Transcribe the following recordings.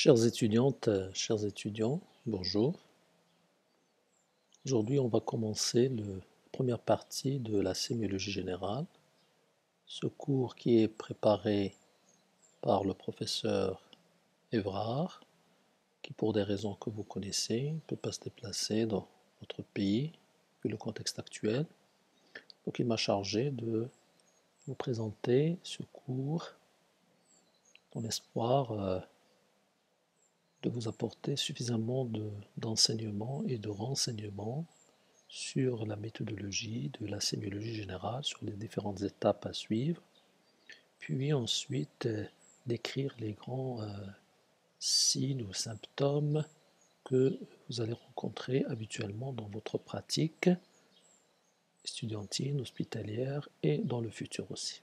Chères étudiantes, chers étudiants, bonjour. Aujourd'hui, on va commencer la première partie de la sémiologie générale. Ce cours qui est préparé par le professeur Évrard, qui pour des raisons que vous connaissez, ne peut pas se déplacer dans votre pays, vu le contexte actuel. Donc il m'a chargé de vous présenter ce cours dans l'espoir de vous apporter suffisamment d'enseignements et de renseignements sur la méthodologie de la sémiologie générale, sur les différentes étapes à suivre, puis ensuite décrire les grands signes ou symptômes que vous allez rencontrer habituellement dans votre pratique estudiantine, hospitalière et dans le futur aussi.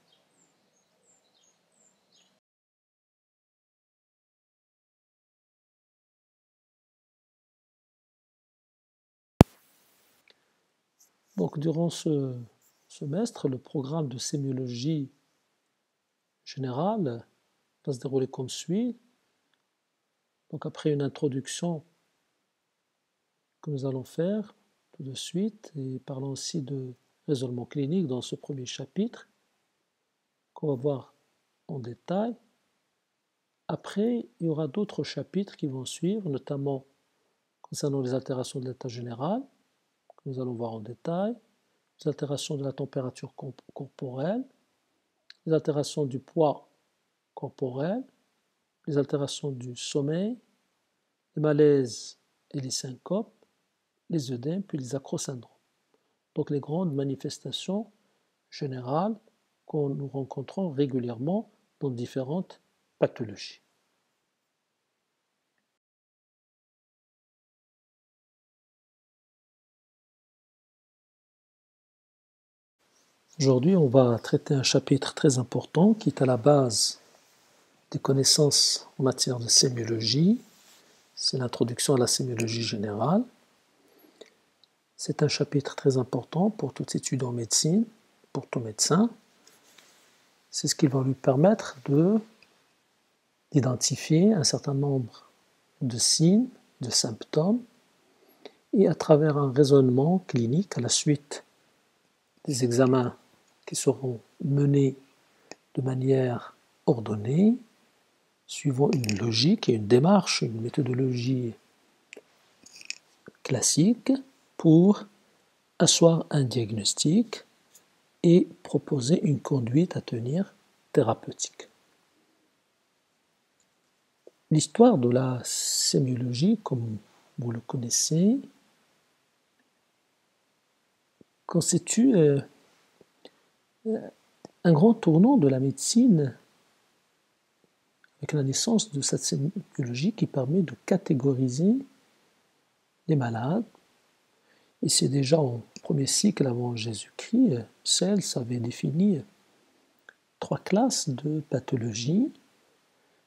Donc, durant ce semestre, le programme de sémiologie générale va se dérouler comme suit. Donc, après une introduction que nous allons faire tout de suite, et parlons aussi de raisonnement clinique dans ce premier chapitre, qu'on va voir en détail. Après, il y aura d'autres chapitres qui vont suivre, notamment concernant les altérations de l'état général, que nous allons voir en détail, les altérations de la température corporelle, les altérations du poids corporel, les altérations du sommeil, les malaises et les syncopes, les œdèmes, puis les acrosyndromes. Donc les grandes manifestations générales que nous rencontrons régulièrement dans différentes pathologies. Aujourd'hui, on va traiter un chapitre très important qui est à la base des connaissances en matière de sémiologie. C'est l'introduction à la sémiologie générale. C'est un chapitre très important pour tout étudiant en médecine, pour tout médecin. C'est ce qui va lui permettre d'identifier un certain nombre de signes, de symptômes, et à travers un raisonnement clinique à la suite des examens qui seront menés de manière ordonnée, suivant une logique et une démarche, une méthodologie classique pour asseoir un diagnostic et proposer une conduite à tenir thérapeutique. L'histoire de la sémiologie, comme vous le connaissez, constitue un grand tournant de la médecine avec la naissance de cette sémiologie qui permet de catégoriser les malades. Et c'est déjà au premier siècle avant Jésus-Christ, Cels avait défini 3 classes de pathologies,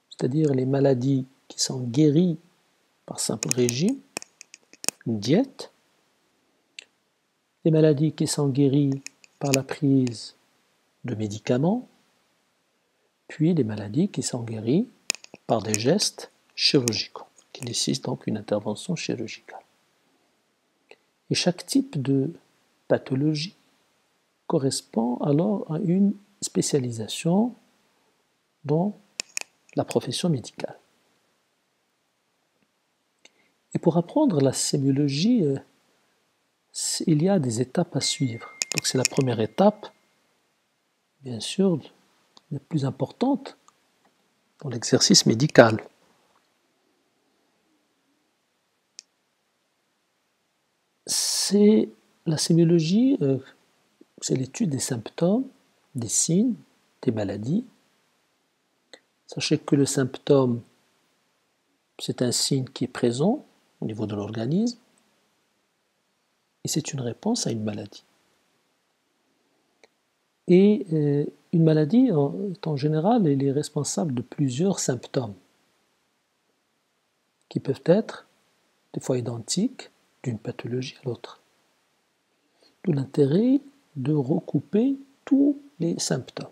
c'est-à-dire les maladies qui sont guéries par simple régime, une diète, les maladies qui sont guéries par la prise de médicaments, puis les maladies qui sont guéries par des gestes chirurgicaux, qui nécessitent donc une intervention chirurgicale. Et chaque type de pathologie correspond alors à une spécialisation dans la profession médicale. Et pour apprendre la sémiologie, il y a des étapes à suivre. Donc c'est la première étape, bien sûr, la plus importante dans l'exercice médical. C'est la sémiologie, c'est l'étude des symptômes, des signes, des maladies. Sachez que le symptôme, c'est un signe qui est présent au niveau de l'organisme et c'est une réponse à une maladie. Et une maladie, en général, elle est responsable de plusieurs symptômes qui peuvent être des fois identiques d'une pathologie à l'autre. D'où l'intérêt de recouper tous les symptômes.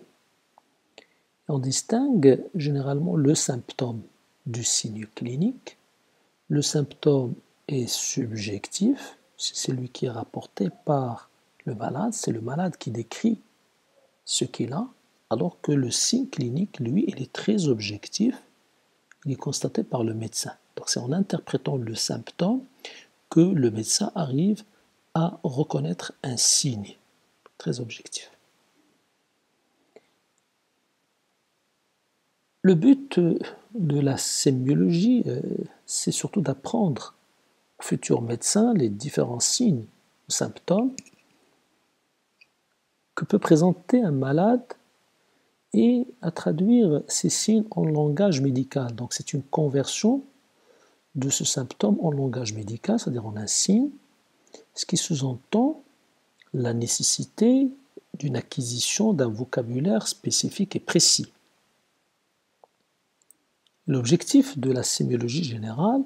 On distingue généralement le symptôme du signe clinique. Le symptôme est subjectif, c'est celui qui est rapporté par le malade, c'est le malade qui décrit ce qu'il a, alors que le signe clinique, lui, il est très objectif, il est constaté par le médecin. Donc c'est en interprétant le symptôme que le médecin arrive à reconnaître un signe très objectif. Le but de la sémiologie, c'est surtout d'apprendre aux futurs médecins les différents signes ou symptômes que peut présenter un malade et à traduire ces signes en langage médical. Donc c'est une conversion de ce symptôme en langage médical, c'est-à-dire en un signe, ce qui sous-entend la nécessité d'une acquisition d'un vocabulaire spécifique et précis. L'objectif de la sémiologie générale,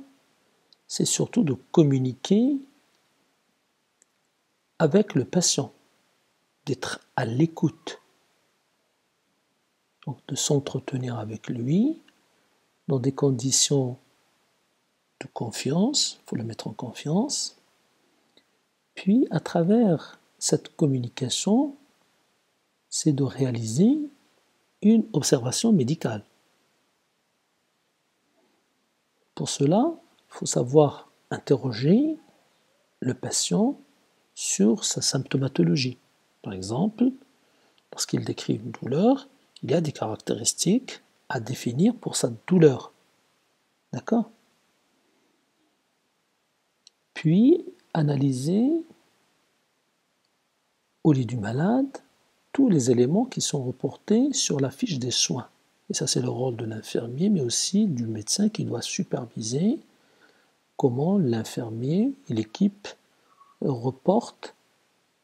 c'est surtout de communiquer avec le patient, d'être à l'écoute, donc de s'entretenir avec lui dans des conditions de confiance, il faut le mettre en confiance, puis à travers cette communication, c'est de réaliser une observation médicale. Pour cela, il faut savoir interroger le patient sur sa symptomatologie. Par exemple, lorsqu'il décrit une douleur, il y a des caractéristiques à définir pour sa douleur. D'accord ? Puis, analyser au lit du malade tous les éléments qui sont reportés sur la fiche des soins. Et ça, c'est le rôle de l'infirmier, mais aussi du médecin qui doit superviser comment l'infirmier et l'équipe reportent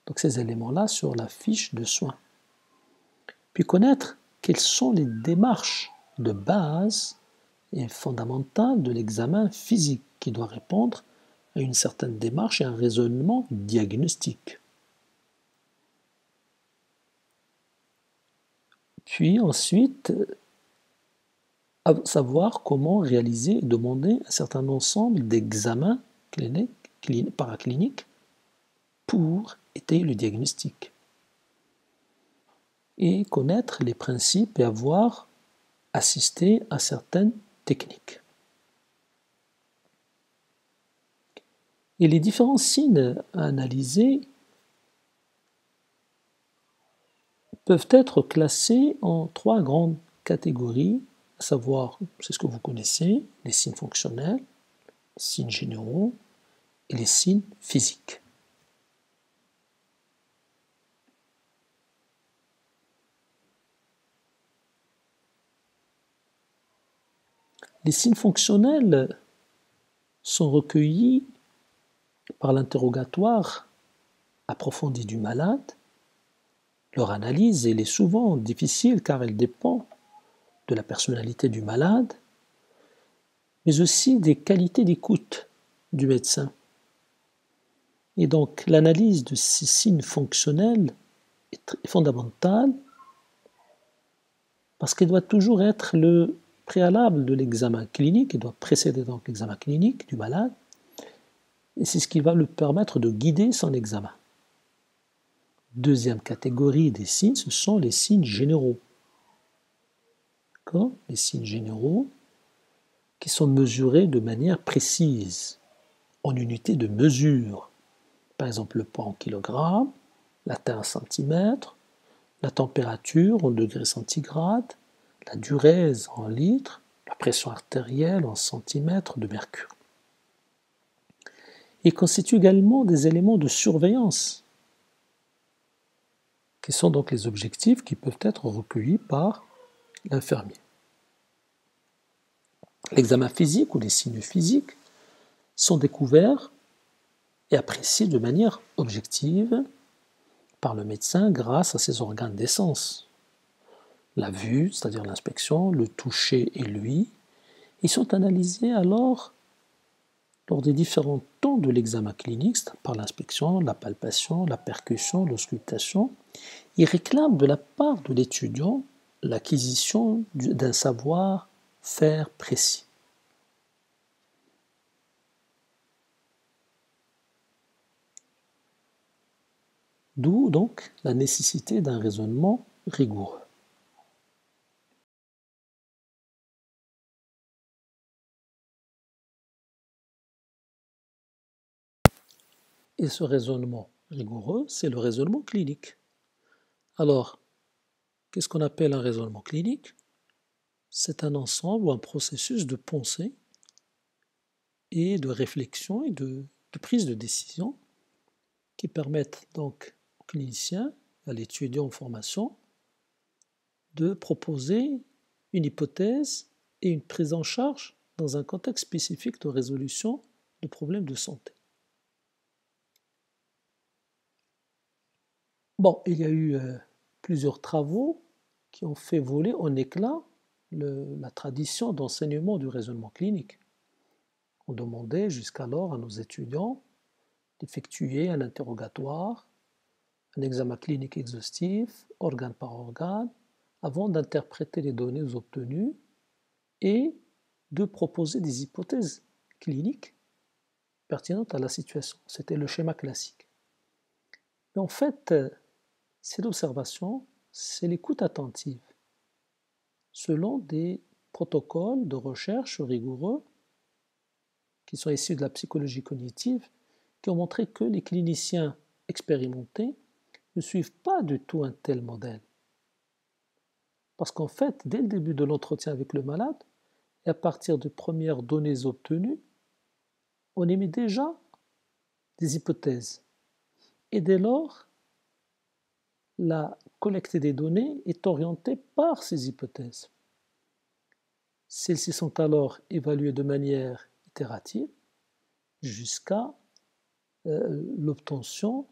donc, ces éléments-là sur la fiche de soins. Puis connaître quelles sont les démarches de base et fondamentales de l'examen physique qui doit répondre à une certaine démarche et un raisonnement diagnostique. Puis ensuite, savoir comment réaliser et demander un certain ensemble d'examens paracliniques pour étayer le diagnostic. Et connaître les principes et avoir assisté à certaines techniques. Et les différents signes à analyser peuvent être classés en 3 grandes catégories, à savoir, c'est ce que vous connaissez, les signes fonctionnels, les signes généraux et les signes physiques. Les signes fonctionnels sont recueillis par l'interrogatoire approfondi du malade. Leur analyse elle est souvent difficile car elle dépend de la personnalité du malade, mais aussi des qualités d'écoute du médecin. Et donc l'analyse de ces signes fonctionnels est fondamentale parce qu'elle doit toujours être le préalable de l'examen clinique, elle doit précéder donc l'examen clinique du malade, et c'est ce qui va lui permettre de guider son examen. Deuxième catégorie des signes, ce sont les signes généraux. D'accord ? Les signes généraux qui sont mesurés de manière précise, en unité de mesure. Par exemple, le poids en kilogrammes, la taille en centimètres, la température en degrés centigrades, la durèse en litres, la pression artérielle en centimètres de mercure. Ils constituent également des éléments de surveillance, qui sont donc les objectifs qui peuvent être recueillis par l'infirmier. L'examen physique ou les signes physiques sont découverts et appréciés de manière objective par le médecin grâce à ses organes des sens. La vue, c'est-à-dire l'inspection, le toucher et l'ouïe, ils sont analysés alors lors des différents temps de l'examen clinique, par l'inspection, la palpation, la percussion, l'auscultation. Ils réclament de la part de l'étudiant l'acquisition d'un savoir-faire précis. D'où donc la nécessité d'un raisonnement rigoureux. Et ce raisonnement rigoureux, c'est le raisonnement clinique. Alors, qu'est-ce qu'on appelle un raisonnement clinique? C'est un ensemble ou un processus de pensée et de réflexion et de prise de décision qui permettent donc au clinicien, à l'étudiant en formation, de proposer une hypothèse et une prise en charge dans un contexte spécifique de résolution de problèmes de santé. Bon, il y a eu plusieurs travaux qui ont fait voler en éclats la tradition d'enseignement du raisonnement clinique. On demandait jusqu'alors à nos étudiants d'effectuer un interrogatoire, un examen clinique exhaustif, organe par organe, avant d'interpréter les données obtenues et de proposer des hypothèses cliniques pertinentes à la situation. C'était le schéma classique. Mais en fait, c'est l'observation, c'est l'écoute attentive, selon des protocoles de recherche rigoureux qui sont issus de la psychologie cognitive, qui ont montré que les cliniciens expérimentés ne suivent pas du tout un tel modèle. Parce qu'en fait, dès le début de l'entretien avec le malade, et à partir des premières données obtenues, on émet déjà des hypothèses. Et dès lors, la collecte des données est orientée par ces hypothèses. Celles-ci sont alors évaluées de manière itérative jusqu'à l'obtention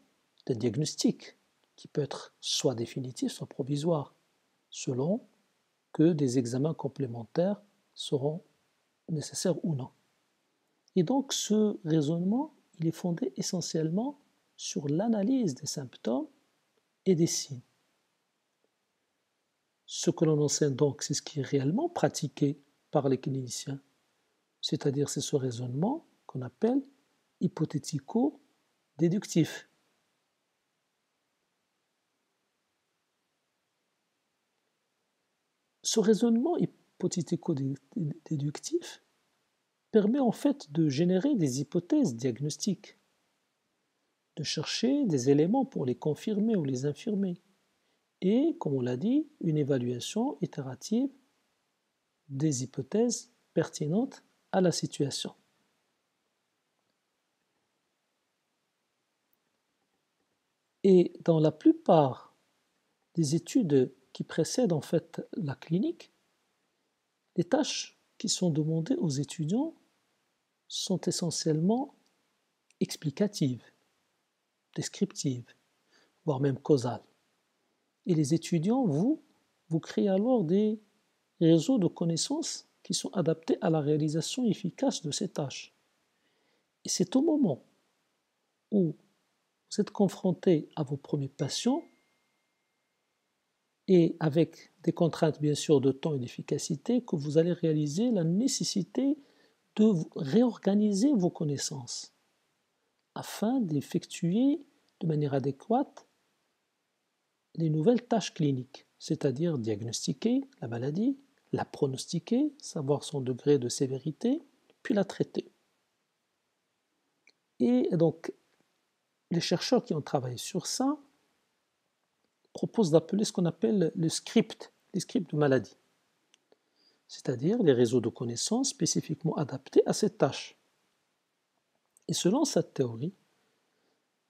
d'un diagnostic qui peut être soit définitif, soit provisoire, selon que des examens complémentaires seront nécessaires ou non. Et donc ce raisonnement, il est fondé essentiellement sur l'analyse des symptômes et des signes. Ce que l'on enseigne donc, c'est ce qui est réellement pratiqué par les cliniciens, c'est-à-dire c'est ce raisonnement qu'on appelle hypothético-déductif. Ce raisonnement hypothético-déductif permet en fait de générer des hypothèses diagnostiques, de chercher des éléments pour les confirmer ou les infirmer, et, comme on l'a dit, une évaluation itérative des hypothèses pertinentes à la situation. Et dans la plupart des études qui précèdent en fait la clinique, les tâches qui sont demandées aux étudiants sont essentiellement explicatives, descriptives, voire même causales. Et les étudiants, vous créez alors des réseaux de connaissances qui sont adaptés à la réalisation efficace de ces tâches. Et c'est au moment où vous êtes confronté à vos premiers patients et avec des contraintes bien sûr de temps et d'efficacité que vous allez réaliser la nécessité de réorganiser vos connaissances afin d'effectuer de manière adéquate les nouvelles tâches cliniques, c'est-à-dire diagnostiquer la maladie, la pronostiquer, savoir son degré de sévérité, puis la traiter. Et donc, les chercheurs qui ont travaillé sur ça proposent d'appeler ce qu'on appelle les scripts de maladie, c'est-à-dire les réseaux de connaissances spécifiquement adaptés à cette tâche. Et selon cette théorie,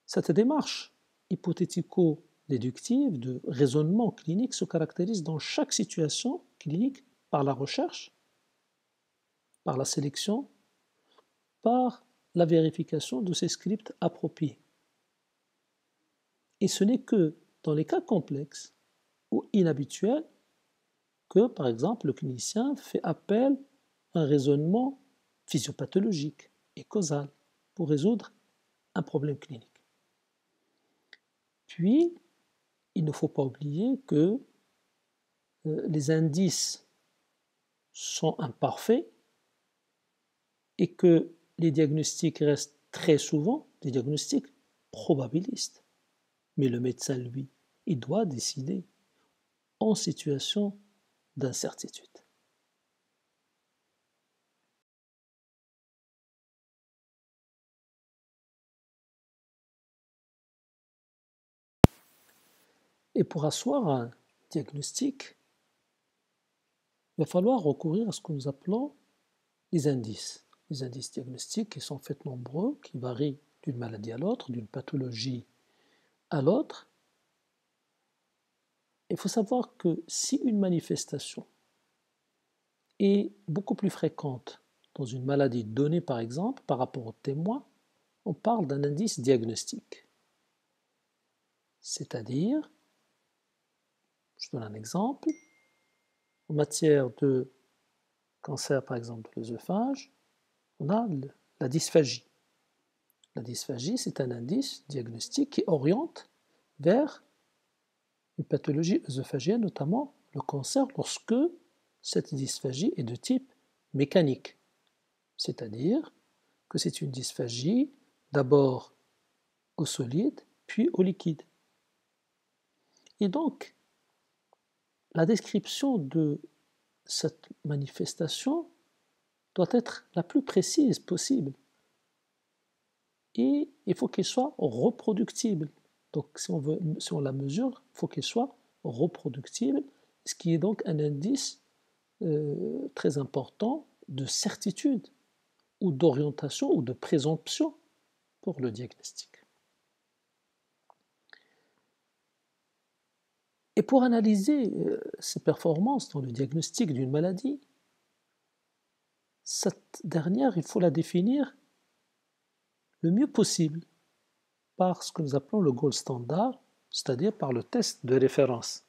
cette démarche hypothético-déductive de raisonnement clinique se caractérise dans chaque situation clinique par la recherche, par la sélection, par la vérification de ces scripts appropriés. Et ce n'est que dans les cas complexes ou inhabituels que, par exemple, le clinicien fait appel à un raisonnement physiopathologique et causal pour résoudre un problème clinique. Puis, il ne faut pas oublier que les indices sont imparfaits et que les diagnostics restent très souvent des diagnostics probabilistes. Mais le médecin, lui, il doit décider en situation d'incertitude. Et pour asseoir un diagnostic, il va falloir recourir à ce que nous appelons les indices. Les indices diagnostiques qui sont en fait nombreux, qui varient d'une maladie à l'autre, d'une pathologie à l'autre. Il faut savoir que si une manifestation est beaucoup plus fréquente dans une maladie donnée par exemple par rapport au témoin, on parle d'un indice diagnostique. C'est-à-dire, je donne un exemple, en matière de cancer par exemple de l'œsophage, on a la dysphagie. La dysphagie, c'est un indice diagnostique qui oriente vers une pathologie œsophagienne, notamment le cancer, lorsque cette dysphagie est de type mécanique. C'est-à-dire que c'est une dysphagie d'abord au solide, puis au liquide. Et donc, la description de cette manifestation doit être la plus précise possible. Et il faut qu'elle soit reproductible. Donc, si on la mesure, il faut qu'elle soit reproductible, ce qui est donc un indice très important de certitude ou d'orientation ou de présomption pour le diagnostic. Et pour analyser ces performances dans le diagnostic d'une maladie, cette dernière, il faut la définir le mieux possible par ce que nous appelons le gold standard, c'est-à-dire par le test de référence.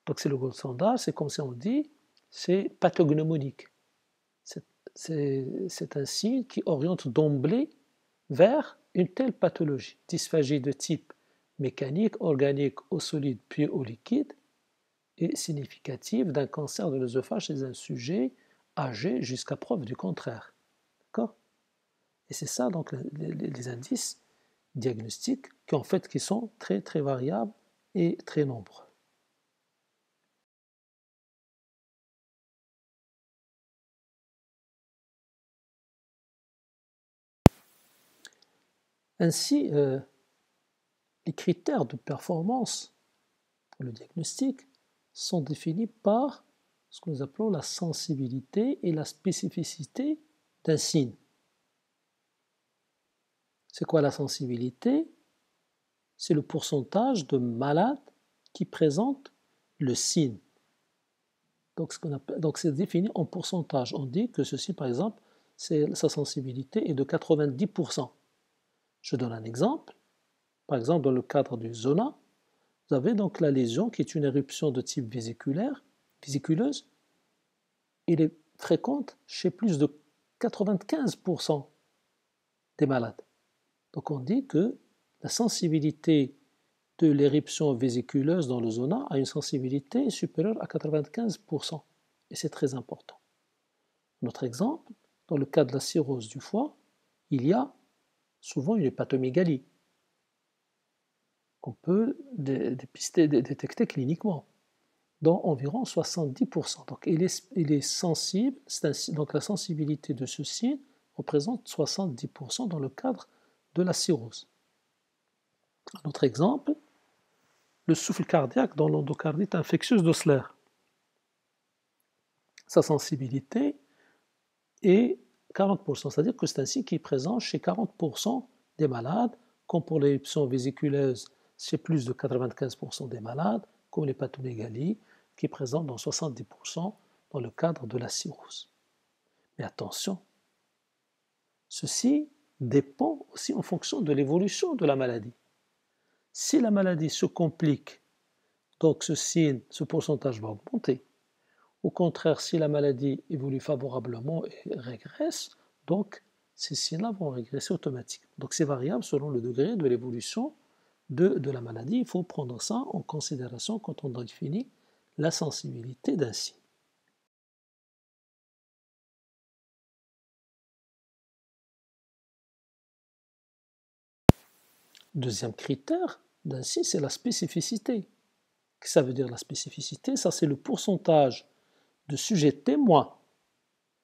Donc c'est le gold standard, c'est comme si on dit, c'est pathognomonique. C'est un signe qui oriente d'emblée vers une telle pathologie, dysphagie de type mécanique, organique, au solide puis au liquide, est significative d'un cancer de l'œsophage chez un sujet âgé jusqu'à preuve du contraire. D'accord ? Et c'est ça donc les indices diagnostiques qui sont très très variables et très nombreux. Ainsi, les critères de performance pour le diagnostic sont définis par ce que nous appelons la sensibilité et la spécificité d'un signe. C'est quoi la sensibilité? C'est le pourcentage de malades qui présentent le signe. Donc c'est défini en pourcentage. On dit que ceci, par exemple, sa sensibilité est de 90%. Je donne un exemple. Par exemple, dans le cadre du zona, vous avez donc la lésion qui est une éruption de type vésiculeuse. Elle est fréquente chez plus de 95% des malades. Donc on dit que la sensibilité de l'éruption vésiculeuse dans le zona a une sensibilité supérieure à 95%. Et c'est très important. Notre exemple, dans le cas de la cirrhose du foie, il y a souvent une hépatomégalie qu'on peut détecter cliniquement dans environ 70%. Donc il est sensible, donc la sensibilité de ce signe représente 70% dans le cadre de la cirrhose. Un autre exemple, le souffle cardiaque dans l'endocardite infectieuse d'Osler. Sa sensibilité est 40%, c'est-à-dire que c'est un signe qui est présent chez 40% des malades, comme pour l'éruption vésiculaire chez plus de 95% des malades, comme l'hépatomégalie, qui est présente dans 70% dans le cadre de la cirrhose. Mais attention, ceci dépend aussi en fonction de l'évolution de la maladie. Si la maladie se complique, donc ce pourcentage va augmenter. Au contraire, si la maladie évolue favorablement et régresse, donc ces signes-là vont régresser automatiquement. Donc c'est variable selon le degré de l'évolution de la maladie. Il faut prendre ça en considération quand on définit la sensibilité d'un signe. Deuxième critère d'un signe, c'est la spécificité. Qu'est-ce que ça veut dire la spécificité? Ça, c'est le pourcentage de sujets témoins,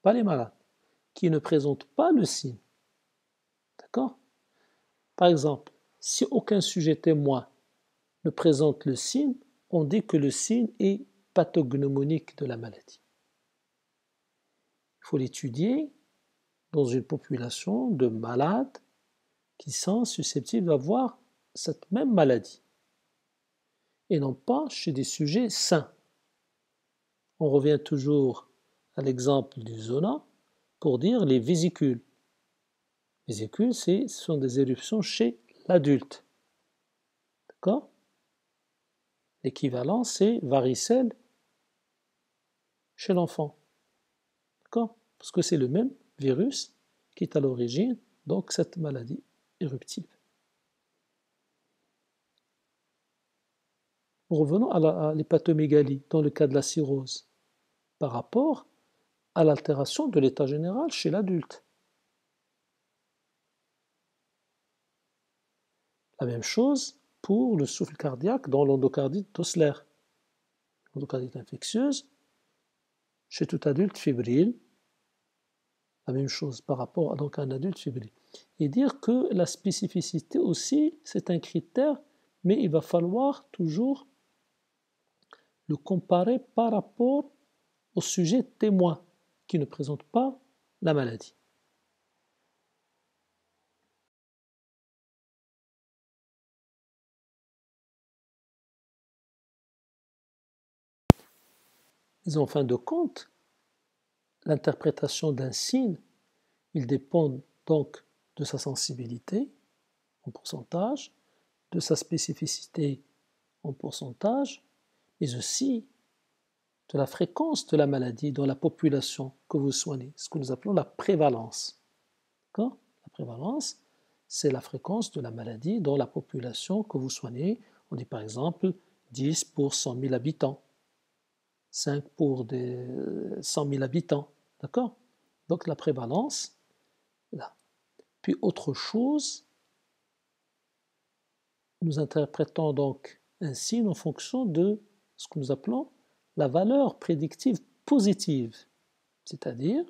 pas les malades, qui ne présentent pas le signe. D'accord? Par exemple, si aucun sujet témoin ne présente le signe, on dit que le signe est pathognomonique de la maladie. Il faut l'étudier dans une population de malades qui sont susceptibles d'avoir cette même maladie et non pas chez des sujets sains. On revient toujours à l'exemple du zona pour dire les vésicules. Les vésicules, ce sont des éruptions chez l'adulte. D'accord? L'équivalent, c'est varicelle chez l'enfant. D'accord? Parce que c'est le même virus qui est à l'origine, donc cette maladie éruptive. Revenons à l'hépatomégalie dans le cas de la cirrhose par rapport à l'altération de l'état général chez l'adulte. La même chose pour le souffle cardiaque dans l'endocardite d'Osler. L'endocardite infectieuse, chez tout adulte fébrile, la même chose par rapport à un adulte fébrile. Et dire que la spécificité aussi, c'est un critère, mais il va falloir toujours le comparer par rapport au sujet témoin qui ne présente pas la maladie. Mais en fin de compte, l'interprétation d'un signe, il dépend donc de sa sensibilité en pourcentage, de sa spécificité en pourcentage, mais aussi de la fréquence de la maladie dans la population que vous soignez, ce que nous appelons la prévalence. D'accord? La prévalence, c'est la fréquence de la maladie dans la population que vous soignez. On dit par exemple 10 pour 100 000 habitants, 5 pour 100 000 habitants. D'accord? Donc la prévalence, là. Puis autre chose, nous interprétons donc un signe en fonction de ce que nous appelons la valeur prédictive positive, c'est-à-dire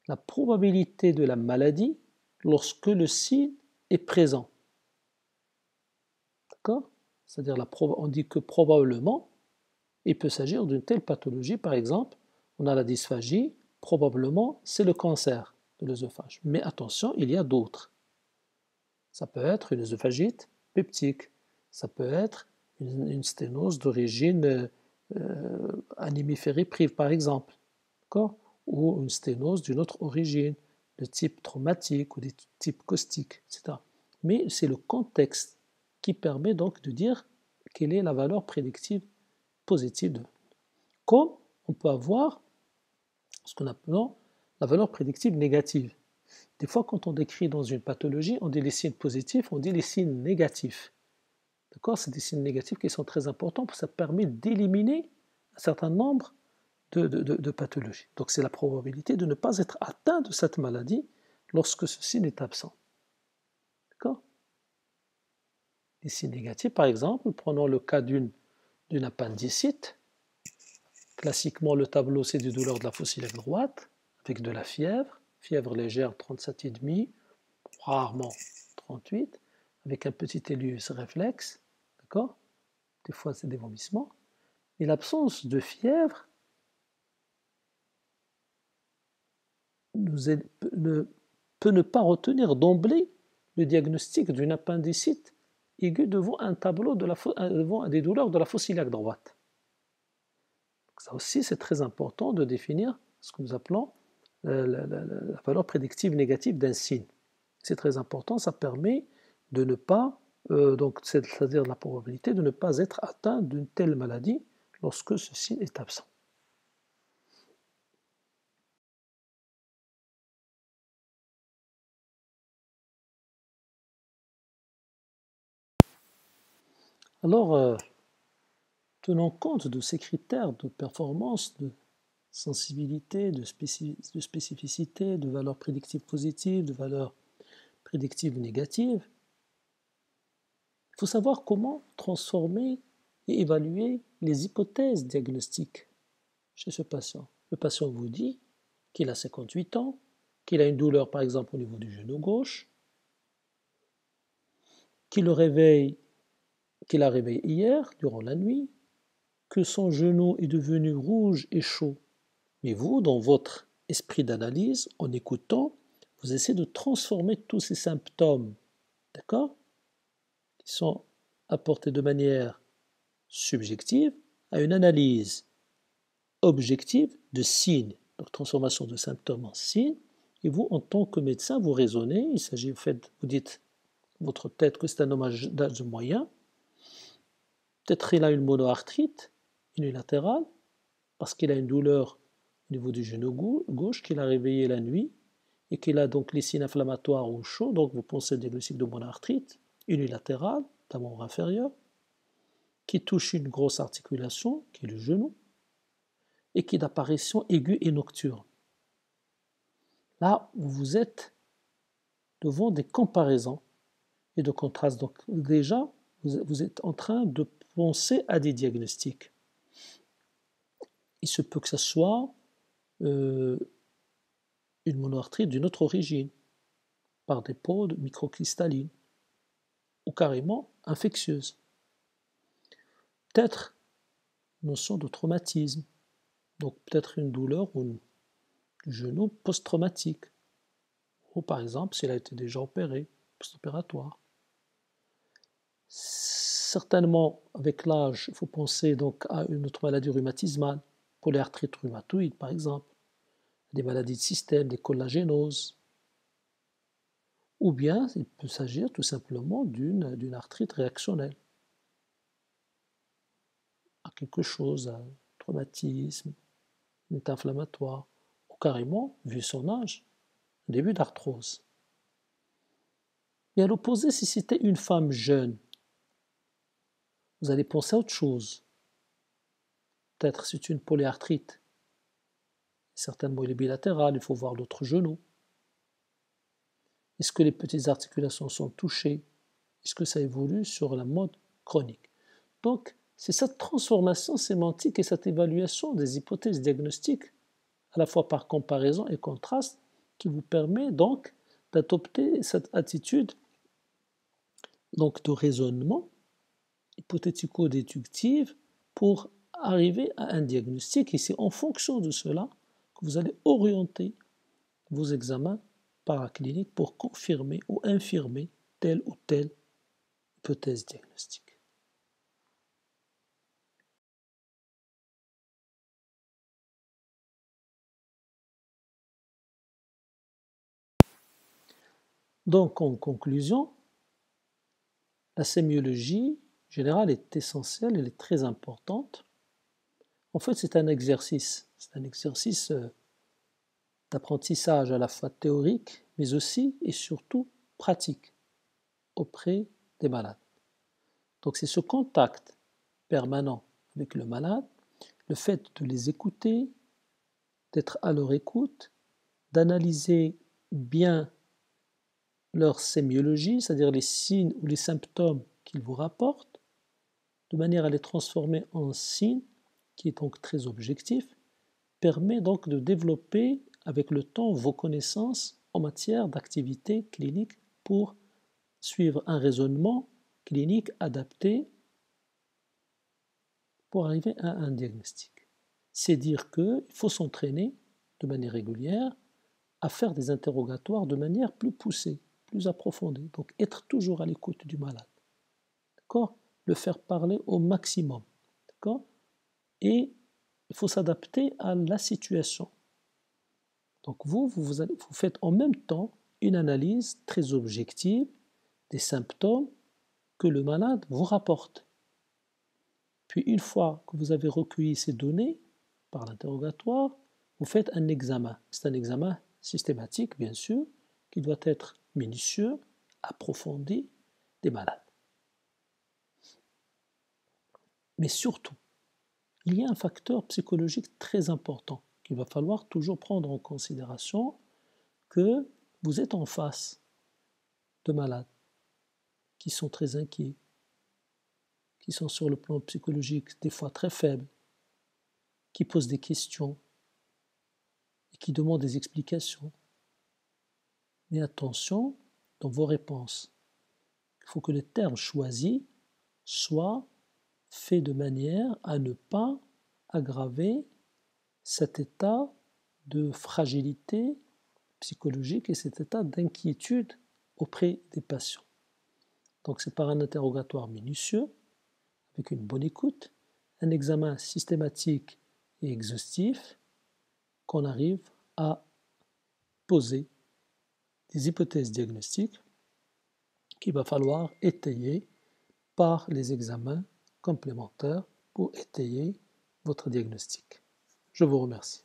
la probabilité de la maladie lorsque le signe est présent. D'accord? C'est-à-dire on dit que probablement il peut s'agir d'une telle pathologie, par exemple, on a la dysphagie, probablement c'est le cancer de l'œsophage. Mais attention, il y a d'autres. Ça peut être une œsophagite peptique, ça peut être une sténose d'origine anémie ferriprive, par exemple, ou une sténose d'une autre origine, de type traumatique ou de type caustique, etc. Mais c'est le contexte qui permet donc de dire quelle est la valeur prédictive positive. Comme on peut avoir ce qu'on appelle la valeur prédictive négative. Des fois, quand on décrit dans une pathologie, on dit les signes positifs, on dit les signes négatifs. D'accord? C'est des signes négatifs qui sont très importants parce que ça permet d'éliminer un certain nombre de pathologies. Donc c'est la probabilité de ne pas être atteint de cette maladie lorsque ce signe est absent. D'accord? Les signes négatifs, par exemple, prenons le cas d'une appendicite. Classiquement, le tableau, c'est des douleurs de la fosse iliaque droite, avec de la fièvre légère 37,5, rarement 38, avec un petit élus réflexe, d'accord? Des fois, c'est des vomissements. Et l'absence de fièvre peut ne pas retenir d'emblée le diagnostic d'une appendicite aiguë devant un tableau devant des douleurs de la fosse iliaque droite. Donc ça aussi, c'est très important de définir ce que nous appelons la valeur prédictive négative d'un signe. C'est très important, ça permet de ne pas, c'est-à-dire la probabilité de ne pas être atteint d'une telle maladie lorsque ce signe est absent. Alors, tenant compte de ces critères de performance, de sensibilité, de spécificité, de valeur prédictive positive, de valeur prédictive négative, Il faut savoir comment transformer et évaluer les hypothèses diagnostiques chez ce patient. Le patient vous dit qu'il a 58 ans, qu'il a une douleur par exemple au niveau du genou gauche, qu'il a réveillé hier durant la nuit, que son genou est devenu rouge et chaud. Mais vous, dans votre esprit d'analyse, en écoutant, vous essayez de transformer tous ces symptômes, d'accord, qui sont apportés de manière subjective, à une analyse objective de signes, donc transformation de symptômes en signes, et vous, en tant que médecin, vous raisonnez, il s'agit, vous dites votre tête que c'est un homme d'âge moyen, peut-être il a une monoarthrite unilatérale, parce qu'il a une douleur au niveau du genou gauche, qu'il a réveillé la nuit, et qu'il a donc les signes inflammatoires ou chauds, donc vous pensez au diagnostic de monoarthrite unilatérale, d'un membre inférieur, qui touche une grosse articulation, qui est le genou, et qui est d'apparition aiguë et nocturne. Là, vous êtes devant des comparaisons et de contrastes. Donc déjà, vous êtes en train de penser à des diagnostics. Il se peut que ce soit une monoarthrite d'une autre origine, par des peaux microcristallines, ou carrément infectieuses. Peut-être une notion de traumatisme, donc peut-être une douleur du genou post-traumatique, ou par exemple s'il a été déjà opéré, post-opératoire. Certainement, avec l'âge, il faut penser donc à une autre maladie rhumatismale, polyarthrite rhumatoïde par exemple, des maladies de système, des collagénoses, ou bien il peut s'agir tout simplement d'une arthrite réactionnelle à quelque chose, à un traumatisme, un état inflammatoire, ou carrément, vu son âge, un début d'arthrose. Et à l'opposé, si c'était une femme jeune, vous allez penser à autre chose. Peut-être c'est une polyarthrite. Certainement, il est bilatéral, il faut voir l'autre genou. Est-ce que les petites articulations sont touchées? Est-ce que ça évolue sur la mode chronique? Donc, c'est cette transformation sémantique et cette évaluation des hypothèses diagnostiques, à la fois par comparaison et contraste, qui vous permet donc d'adopter cette attitude donc de raisonnement hypothético-déductive pour arriver à un diagnostic. Et c'est en fonction de cela que vous allez orienter vos examens paracliniques pour confirmer ou infirmer telle ou telle hypothèse diagnostique. Donc, en conclusion, la sémiologie générale est essentielle, elle est très importante. En fait, c'est un exercice d'apprentissage à la fois théorique, mais aussi et surtout pratique auprès des malades. Donc c'est ce contact permanent avec le malade, le fait de les écouter, d'être à leur écoute, d'analyser bien leur sémiologie, c'est-à-dire les signes ou les symptômes qu'ils vous rapportent, de manière à les transformer en signes, qui est donc très objectif, permet donc de développer avec le temps vos connaissances en matière d'activité clinique pour suivre un raisonnement clinique adapté pour arriver à un diagnostic. C'est dire qu'il faut s'entraîner de manière régulière à faire des interrogatoires de manière plus poussée, plus approfondie. Donc être toujours à l'écoute du malade. D'accord? Le faire parler au maximum. D'accord? Et il faut s'adapter à la situation. Donc vous faites en même temps une analyse très objective des symptômes que le malade vous rapporte. Puis une fois que vous avez recueilli ces données par l'interrogatoire, vous faites un examen. C'est un examen systématique, bien sûr, qui doit être minutieux, approfondi des malades. Mais surtout, il y a un facteur psychologique très important qu'il va falloir toujours prendre en considération, que vous êtes en face de malades qui sont très inquiets, qui sont sur le plan psychologique des fois très faibles, qui posent des questions et qui demandent des explications. Mais attention dans vos réponses. Il faut que les termes choisis soient faits de manière à ne pas aggraver cet état de fragilité psychologique et cet état d'inquiétude auprès des patients. Donc c'est par un interrogatoire minutieux, avec une bonne écoute, un examen systématique et exhaustif, qu'on arrive à poser des hypothèses diagnostiques qu'il va falloir étayer par les examens complémentaires pour étayer votre diagnostic. Je vous remercie.